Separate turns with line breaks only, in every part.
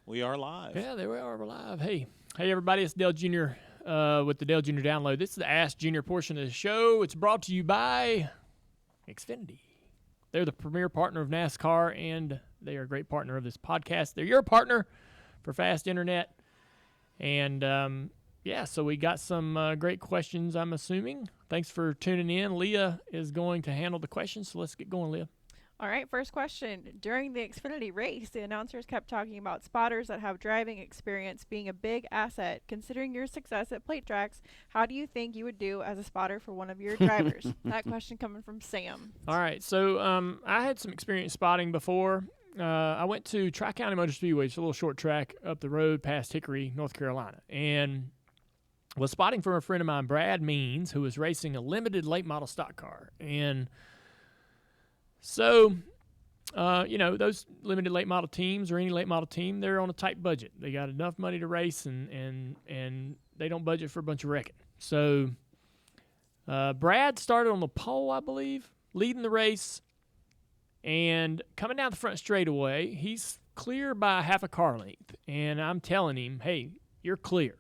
We are live.
Yeah, there we are. We're live. Hey, everybody. It's Dale Jr. With the Dale Jr. Download. This is the Ask Junior portion of the show. It's brought to you by Xfinity. They're the premier partner of NASCAR, and they are a great partner of this podcast. They're your partner for fast internet. And, so we got some great questions, I'm assuming. Thanks for tuning in. Leah is going to handle the questions, so let's get going, Leah.
All right, first question. During the Xfinity race, the announcers kept talking about spotters that have driving experience being a big asset. Considering your success at plate tracks, how do you think you would do as a spotter for one of your drivers? That question coming from Sam.
All right, so I had some experience spotting before. I went to Tri-County Motor Speedway, it's a little short track up the road past Hickory, North Carolina, and was spotting for a friend of mine, Brad Means, who was racing a limited late model stock car. And so, those limited late model teams or any late model team, they're on a tight budget. They got enough money to race, and they don't budget for a bunch of wrecking. So Brad started on the pole, I believe, leading the race, and coming down the front straightaway, he's clear by half a car length. And I'm telling him, hey, you're clear.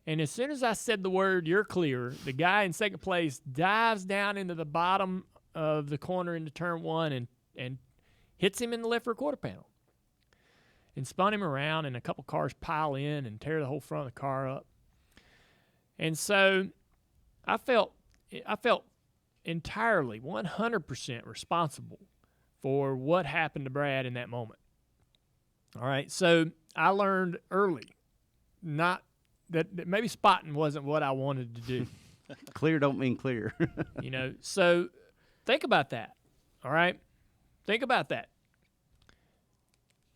And as soon as I said the word, you're clear, the guy in second place dives down into the bottom of the corner into turn one and hits him in the left rear quarter panel and spun him around, and a couple cars pile in and tear the whole front of the car up. And so I felt entirely 100% responsible for what happened to Brad in that moment. All right, so I learned early that maybe spotting wasn't what I wanted to do.
Clear don't mean clear.
So think about that, all right? Think about that.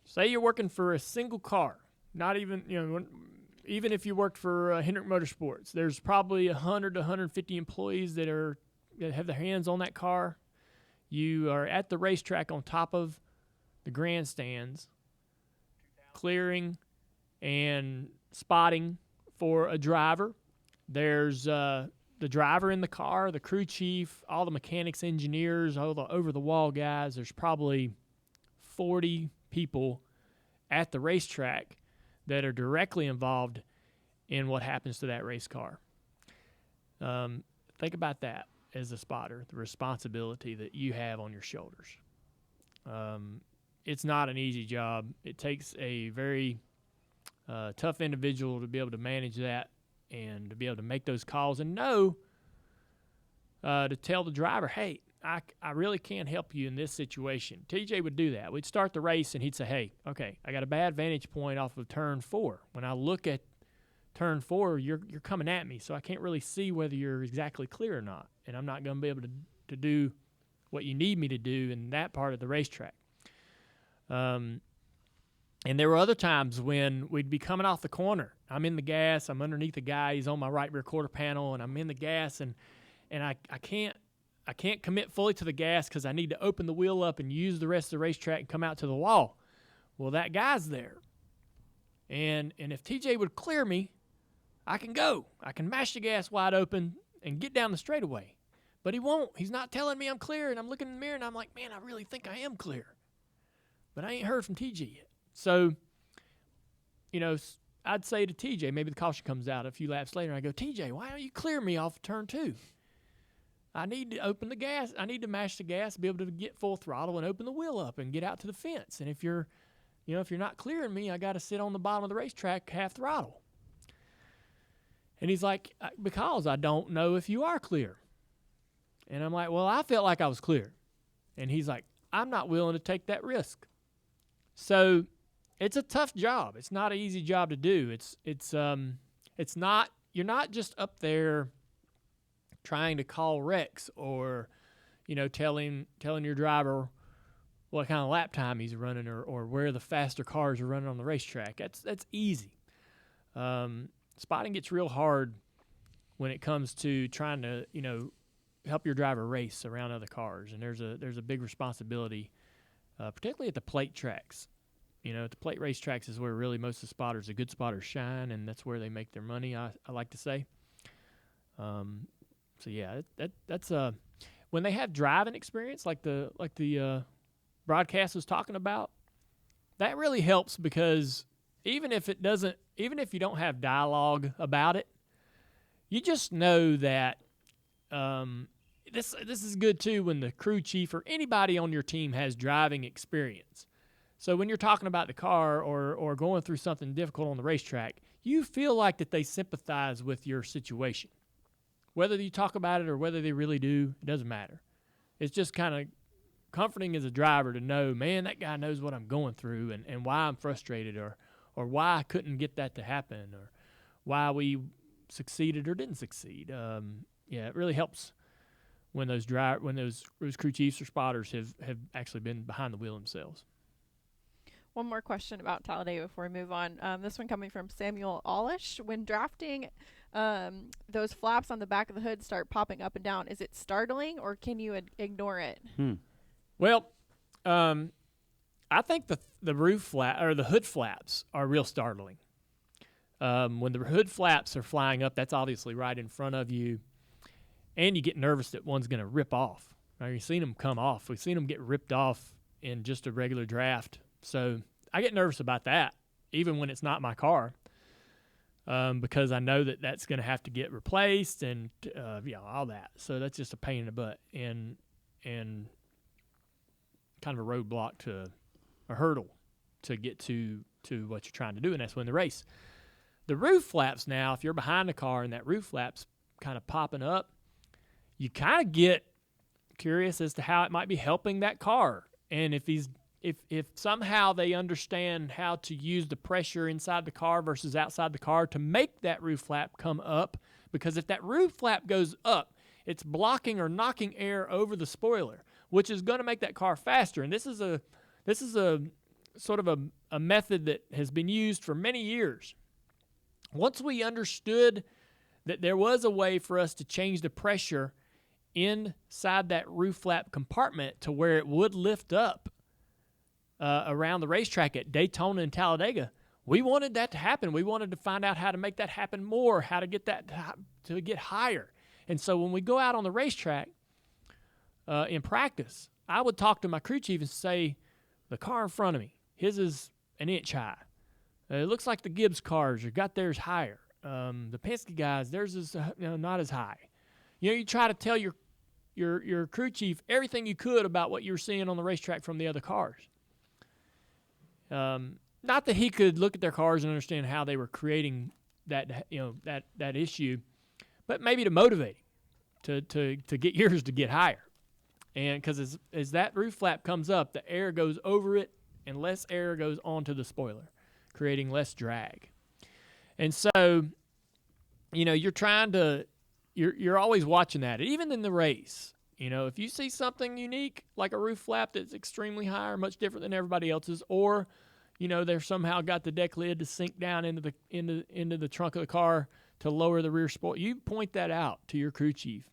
Say you're working for a single car, not even, even if you worked for Hendrick Motorsports, there's probably 100 to 150 employees that have their hands on that car. You are at the racetrack on top of the grandstands, clearing and spotting for a driver. There's the driver in the car, the crew chief, all the mechanics, engineers, all the over-the-wall guys. There's probably 40 people at the racetrack that are directly involved in what happens to that race car. Think about that as a spotter, the responsibility that you have on your shoulders. It's not an easy job. It takes a very tough individual to be able to manage that and to be able to make those calls and know to tell the driver, hey, I really can't help you in this situation. TJ would do that. We'd start the race, and he'd say, hey, okay, I got a bad vantage point off of turn 4. When I look at turn 4, you're coming at me, so I can't really see whether you're exactly clear or not, and I'm not going to be able to do what you need me to do in that part of the racetrack. And there were other times when we'd be coming off the corner. I'm in the gas. I'm underneath the guy. He's on my right rear quarter panel, and I'm in the gas, and I can't commit fully to the gas because I need to open the wheel up and use the rest of the racetrack and come out to the wall. Well, that guy's there. And if TJ would clear me, I can go. I can mash the gas wide open and get down the straightaway. But he won't. He's not telling me I'm clear, and I'm looking in the mirror, and I'm like, man, I really think I am clear. But I ain't heard from TJ yet. So, I'd say to TJ, maybe the caution comes out a few laps later, and I go, TJ, why don't you clear me off turn 2? I need to open the gas. I need to mash the gas, be able to get full throttle and open the wheel up and get out to the fence. And if you're not clearing me, I got to sit on the bottom of the racetrack half throttle. And he's like, because I don't know if you are clear. And I'm like, well, I felt like I was clear. And he's like, I'm not willing to take that risk. So it's a tough job. It's not an easy job to do. It's not, you're not just up there trying to call wrecks or, telling your driver what kind of lap time he's running or where the faster cars are running on the racetrack. That's easy. Spotting gets real hard when it comes to trying to, help your driver race around other cars. And there's a big responsibility, particularly at the plate tracks. At the plate race tracks is where really most of the good spotters shine, and that's where they make their money, I like to say. So yeah, that's when they have driving experience like the broadcast was talking about, that really helps because even if you don't have dialogue about it, you just know that this is good too when the crew chief or anybody on your team has driving experience. So when you're talking about the car or going through something difficult on the racetrack, you feel like that they sympathize with your situation. Whether you talk about it or whether they really do, it doesn't matter. It's just kind of comforting as a driver to know, man, that guy knows what I'm going through and why I'm frustrated or why I couldn't get that to happen or why we succeeded or didn't succeed. It really helps when those crew chiefs or spotters have actually been behind the wheel themselves.
One more question about Talladega before we move on. This one coming from Samuel Allish. When drafting, those flaps on the back of the hood start popping up and down. Is it startling or can you ignore it?
Well, I think the roof flap or the hood flaps are real startling. When the hood flaps are flying up, that's obviously right in front of you, and you get nervous that one's going to rip off. Right? You've seen them come off. We've seen them get ripped off in just a regular draft. So I get nervous about that, even when it's not my car, because I know that that's going to have to get replaced and all that. So that's just a pain in the butt and kind of a roadblock to a hurdle to get to what you're trying to do, and that's win the race. The roof flaps now, if you're behind the car and that roof flap's kind of popping up, you kind of get curious as to how it might be helping that car. And if somehow they understand how to use the pressure inside the car versus outside the car to make that roof flap come up, because if that roof flap goes up, it's blocking or knocking air over the spoiler, which is going to make that car faster. And this is a sort of a method that has been used for many years. Once we understood that there was a way for us to change the pressure inside that roof flap compartment to where it would lift up around the racetrack at Daytona and Talladega, we wanted that to happen. We wanted to find out how to make that happen more, how to get that to get higher. And so when we go out on the racetrack in practice, I would talk to my crew chief and say, the car in front of me, his is an inch high. It looks like the Gibbs cars got theirs higher. The Penske guys, theirs is not as high. You try to tell your crew chief everything you could about what you were seeing on the racetrack from the other cars. Not that he could look at their cars and understand how they were creating that issue, but maybe to motivate him to get yours to get higher. And because as that roof flap comes up, the air goes over it and less air goes onto the spoiler, creating less drag. And so, you're always watching that. Even in the race, if you see something unique, like a roof flap that's extremely high or much different than everybody else's, or, they've somehow got the deck lid to sink down into the trunk of the car to lower the rear spoiler, you point that out to your crew chief.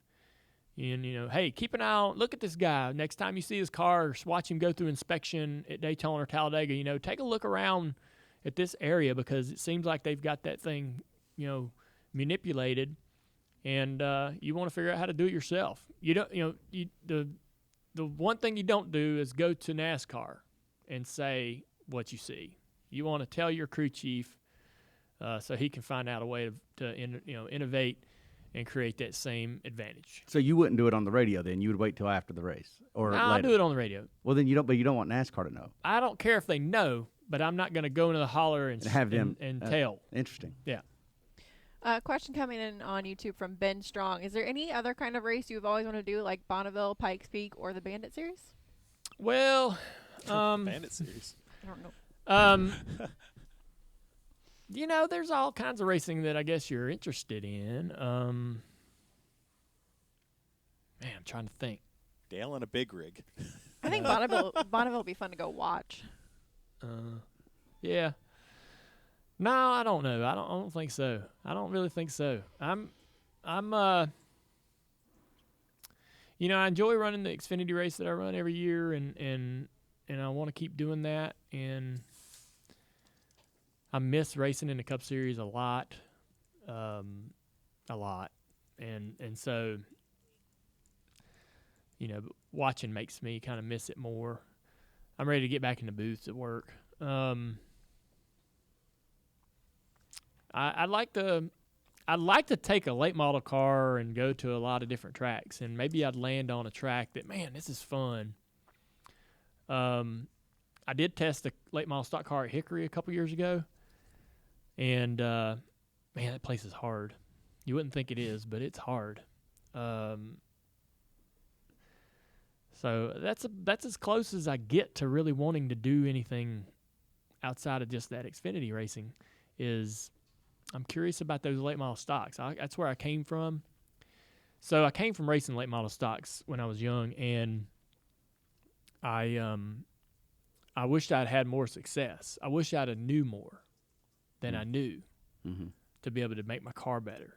And, hey, keep an eye on, look at this guy. Next time you see his car, watch him go through inspection at Daytona or Talladega, take a look around at this area because it seems like they've got that thing, manipulated, and you want to figure out how to do it yourself. You don't, the one thing you don't do is go to NASCAR and say what you see. You want to tell your crew chief so he can find out a way to innovate and create that same advantage.
So you wouldn't do it on the radio then? You would wait till after the race, or
no,
later?
I'll do it on the radio.
Well, then you don't. But you don't want NASCAR to know.
I don't care if they know, but I'm not going to go into the holler and have them and tell.
Interesting.
Yeah.
Question coming in on YouTube from Ben Strong. Is there any other kind of race you've always wanted to do, like Bonneville, Pikes Peak, or the Bandit Series?
Well,
Bandit Series.
I don't know.
There's all kinds of racing that I guess you're interested in. Man, I'm trying to think.
Dale in a big rig.
I think Bonneville would be fun to go watch.
Yeah. No, I don't know. I don't think so. I don't really think so. I'm I enjoy running the Xfinity race that I run every year, and I want to keep doing that. And I miss racing in the Cup Series a lot. And so, watching makes me kind of miss it more. I'm ready to get back in the booth at work. I'd like to take a late model car and go to a lot of different tracks, and maybe I'd land on a track that, man, this is fun. I did test a late model stock car at Hickory a couple years ago, and man, that place is hard. You wouldn't think it is, but it's hard. So that's as close as I get to really wanting to do anything outside of just that Xfinity racing. Is I'm curious about those late model stocks. That's where I came from. So I came from racing late model stocks when I was young, and I wished I'd had more success. I wish I'd have knew more than I knew to be able to make my car better.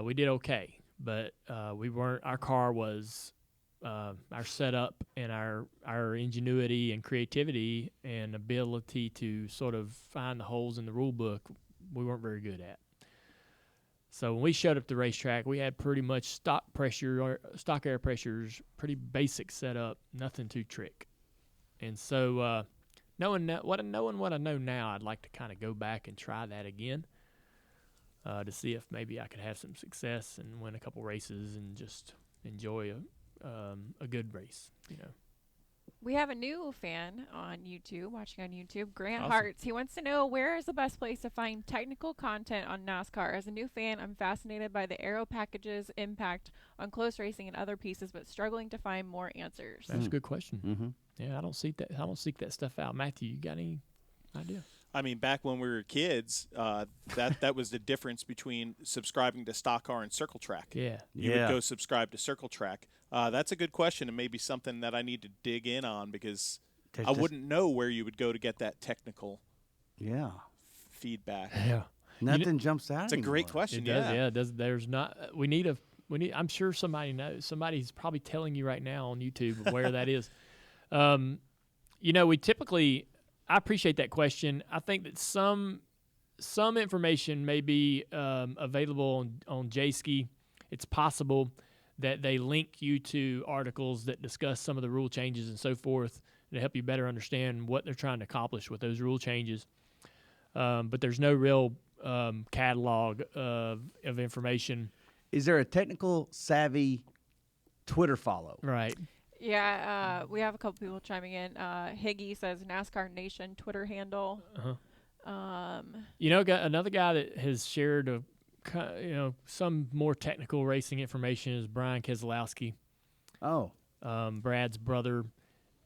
We did okay, but we weren't. Our car was our setup and our ingenuity and creativity and ability to sort of find the holes in the rule book. We weren't very good at. So when we showed up at the racetrack, we had pretty much stock air pressures, pretty basic setup, nothing too trick. And so knowing what I know now, I'd like to kind of go back and try that again to see if maybe I could have some success and win a couple races and just enjoy a good race, you know.
We have a new fan on YouTube, watching on YouTube, Grant
Awesome.
Hartz. He wants to know, where is the best place to find technical content on NASCAR? As a new fan, I'm fascinated by the aero package's impact on close racing and other pieces, but struggling to find more answers.
That's a good question.
Mm-hmm.
Yeah, I don't seek that stuff out. Matthew, you got any idea?
I mean, back when we were kids, that was the difference between subscribing to Stock Car and Circle Track.
Yeah.
You would go subscribe to Circle Track. That's a good question, and maybe something that I need to dig in on, because I wouldn't know where you would go to get that technical feedback.
Yeah.
Nothing jumps out.
It's a great question.
It does, yeah. It does. There's not. We need. I'm sure somebody knows. Somebody's probably telling you right now on YouTube where that is. You know, we typically. I appreciate that question. I think that some information may be available on JSKI. It's possible that they link you to articles that discuss some of the rule changes and so forth to help you better understand what they're trying to accomplish with those rule changes. But there's no real catalog of information.
Is there a technical savvy Twitter follow?
Right.
Yeah, we have a couple people chiming in. Higgy says NASCAR Nation Twitter handle.
You know, another guy that has shared some more technical racing information is Brian Keselowski.
Oh.
Brad's brother.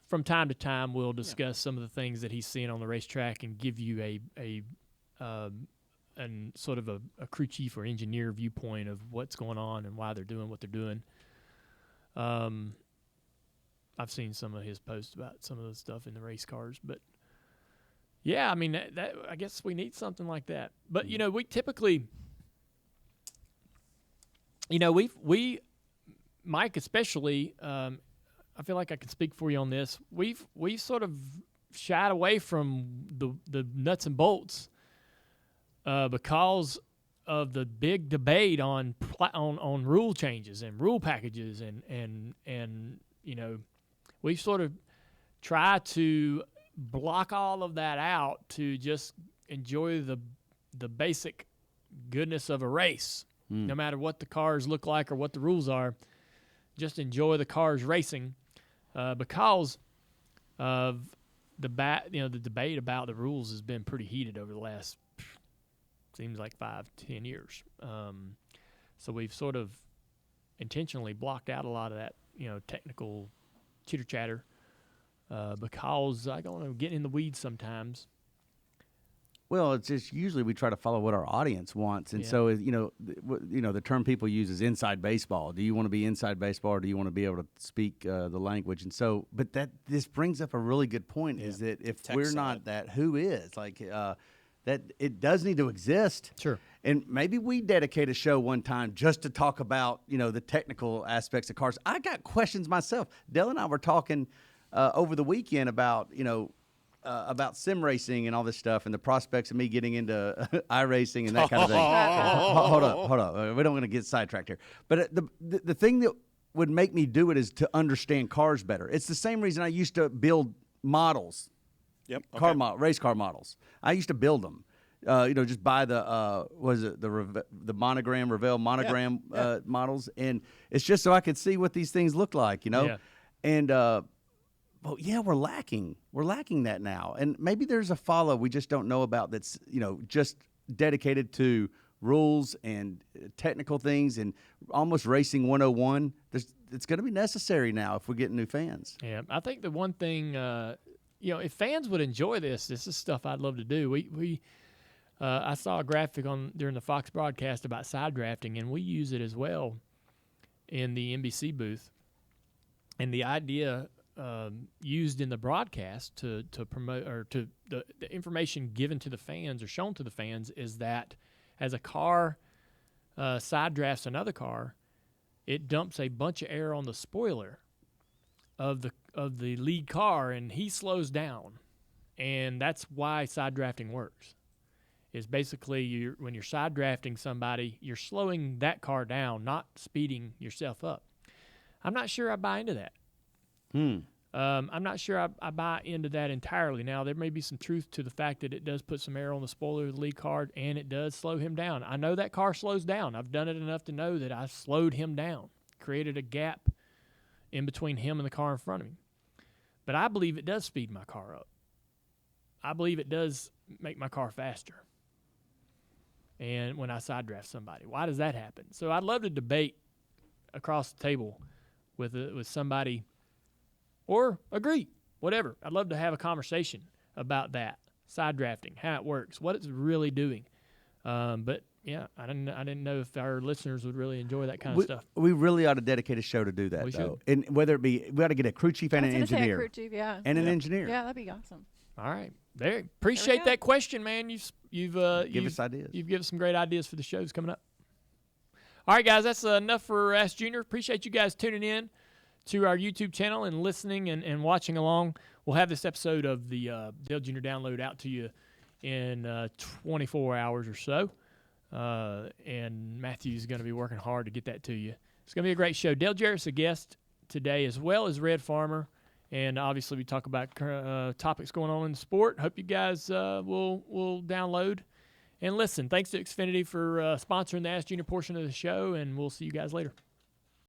From time to time, we'll discuss some of the things that he's seeing on the racetrack and give you a sort of a crew chief or engineer viewpoint of what's going on and why they're doing what they're doing. I've seen some of his posts about some of the stuff in the race cars, but yeah, I mean, that I guess we need something like that. But you know, we typically, you know, we Mike especially, I feel like I can speak for you on this. We've sort of shied away from the nuts and bolts because of the big debate on rule changes and rule packages and you know, we sort of try to block all of that out to just enjoy the basic goodness of a race. No matter what the cars look like or what the rules are, just enjoy the cars racing because of the debate about the rules has been pretty heated over the last seems like 5-10 years. So we've sort of intentionally blocked out a lot of that, you know, technical chitter chatter because I don't know, get in the weeds sometimes.
Well, it's just usually we try to follow what our audience wants, and so you know, the term people use is inside baseball. Do you want to be inside baseball, or do you want to be able to speak the language? And so, but this brings up a really good point: is that if we're not that, who is? Like that, it does need to exist.
Sure.
And maybe we dedicate a show one time just to talk about, you know, the technical aspects of cars. I got questions myself. Dell and I were talking over the weekend about, you know, about sim racing and all this stuff and the prospects of me getting into iRacing and that kind of thing. Hold up. We don't want to get sidetracked here. But the thing that would make me do it is to understand cars better. It's the same reason I used to build models.
Yep.
Race car models. I used to build them just buy the the monogram, Revell monogram models, and it's just so I could see what these things look like,
Yeah.
And well, yeah, we're lacking that now, and maybe there's a follow we just don't know about that's just dedicated to rules and technical things and almost racing 101. It's going to be necessary now if we get new fans.
Yeah, I think the one thing, if fans would enjoy this is stuff I'd love to do. I saw a graphic during the Fox broadcast about side drafting, and we use it as well in the NBC booth. And the idea used in the broadcast to promote, or to the information given to the fans or shown to the fans, is that as a car side drafts another car, it dumps a bunch of air on the spoiler of the lead car, and he slows down. And that's why side drafting works. Is basically when you're side drafting somebody, you're slowing that car down, not speeding yourself up. I'm not sure I buy into that. I'm not sure I buy into that entirely. Now, there may be some truth to the fact that it does put some air on the spoiler of the lead car, and it does slow him down. I know that car slows down. I've done it enough to know that I slowed him down, created a gap in between him and the car in front of him. But I believe it does speed my car up. I believe it does make my car faster. And when I side draft somebody, why does that happen? So I'd love to debate across the table with somebody, or agree, whatever. I'd love to have a conversation about that, side drafting, how it works, what it's really doing. But yeah, I didn't know if our listeners would really enjoy that kind of stuff.
We really ought to dedicate a show to do that,
We
though.
should.
And whether it be, we ought to get a crew chief and an engineer.
Crew chief, yeah.
And an engineer.
Yeah, that'd be awesome.
All right, there. Appreciate that question, man. You've
give us ideas.
You've given us some great ideas for the shows coming up. All right, guys, that's enough for Ask Junior. Appreciate you guys tuning in to our YouTube channel and listening and watching along. We'll have this episode of the Dale Junior Download out to you in 24 hours or so. And Matthew's going to be working hard to get that to you. It's going to be a great show. Dale Jarrett's a guest today, as well as Red Farmer. And obviously, we talk about topics going on in the sport. Hope you guys will download and listen. Thanks to Xfinity for sponsoring the Ask Junior portion of the show, and we'll see you guys later.